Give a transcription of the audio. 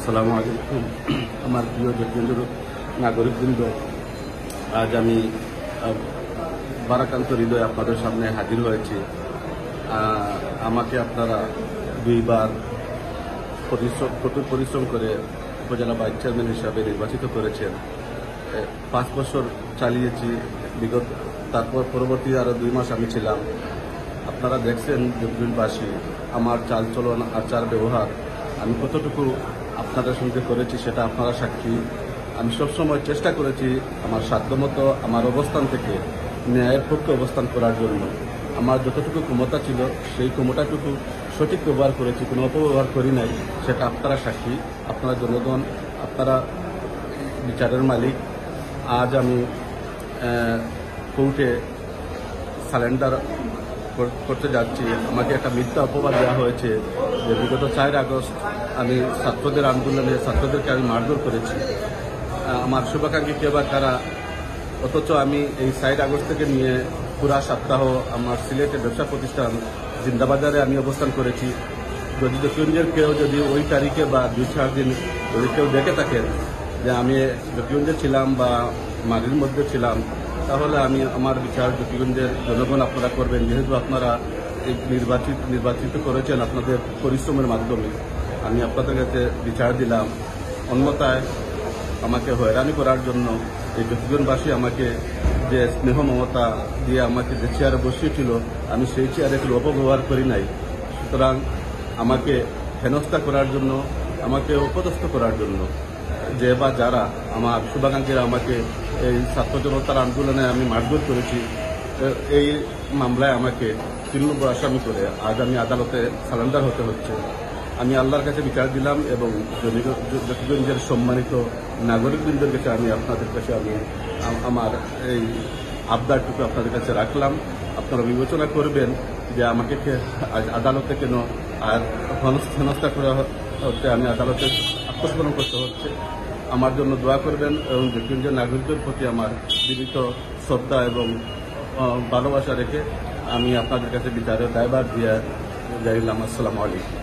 আসসালামু আলাইকুম। আমার প্রিয় জটিল নাগরিকবৃন্দ, আজ আমি বারাকান্ত হৃদয়ে আপনাদের সামনে হাজির হয়েছি। আমাকে আপনারা দুইবার কঠোর পরিশ্রম করে উপজেলা ভাইস চেয়ারম্যান হিসাবে নির্বাচিত করেছেন। 5 বছর চালিয়েছি বিগত, তারপর পরবর্তী আরও 2 মাস আমি ছিলাম। আপনারা দেখছেন জটিলবাসী আমার চালচলন, আচার, ব্যবহার আমি কতটুকু আপনাদের সঙ্গে করেছি সেটা আপনারা সাক্ষী। আমি সবসময় চেষ্টা করেছি আমার সাধ্যমতো আমার অবস্থান থেকে ন্যায়ের পক্ষে অবস্থান করার জন্য। আমার যতটুকু ক্ষমতা ছিল সেই ক্ষমতাটুকু সঠিক ব্যবহার করেছি, কোনো অপব্যবহার করি নাই, সেটা আপনারা সাক্ষী। আপনারা জনগণ, আপনারা বিচারের মালিক। আজ আমি কোর্টে সারেন্ডার করতে যাচ্ছি। আমাকে একটা মিথ্যা অপবাদ দেওয়া হয়েছে যে বিগত 4 আগস্ট আমি ছাত্রদের আন্দোলনে ছাত্রদেরকে আমি মারধর করেছি। আমার শুভাকাঙ্ক্ষী কে বা কারা, অথচ আমি এই 4 আগস্ট থেকে নিয়ে পুরা সপ্তাহ আমার সিলেটের ব্যবসা প্রতিষ্ঠান জিন্দাবাজারে আমি অবস্থান করেছি। যদি জকিগঞ্জের কেউ যদি ওই তারিখে বা 2-4 দিন যদি কেউ দেখে থাকেন যে আমি জকিগঞ্জে ছিলাম বা মারির মধ্যে ছিলাম, তাহলে আমি আমার বিচার জকিগঞ্জের জনগণ আপনারা করবেন, যেহেতু আপনারা নির্বাচিত করেছেন আপনাদের পরিশ্রমের মাধ্যমে। আমি আপনাদের কাছে বিচার দিলাম। অন্যথায় আমাকে হয়রানি করার জন্য এই জকিগঞ্জবাসী আমাকে যে স্নেহ মমতা দিয়ে আমাকে যে চেয়ারে বসিয়েছিল, আমি সেই চেয়ারে একটু অপব্যবহার করি নাই। সুতরাং আমাকে হেনস্থা করার জন্য, আমাকে অপদস্থ করার জন্য যে বা যারা আমার শুভাকাঙ্ক্ষীরা আমাকে এই ছাত্র জনতার আন্দোলনে আমি মারধর করেছি, এই মামলায় আমাকে 3 নম্বর আসামি করে আজ আমি আদালতে সারেন্ডার হতে হচ্ছে। আমি আল্লাহর কাছে বিচার দিলাম এবং জকিগঞ্জের সম্মানিত নাগরিকবৃন্দের কাছে আমি আপনাদের কাছে আমি আমার এই আবদারটুকু আপনাদের কাছে রাখলাম। আপনারা বিবেচনা করবেন যে আমাকে আদালতে কেন আর হেনস্থা করা হচ্ছে, আমি আদালতে আত্মসমর্পণ করতে হচ্ছে। আমার জন্য দোয়া করবেন এবং জকিগঞ্জের নাগরিকদের প্রতি আমার বিনীত শ্রদ্ধা এবং ভালোবাসা রেখে আমি আপনাদের কাছে বিচারের দায়ভার দিয়ে যাইলাম। আসসালামু আলাইকুম।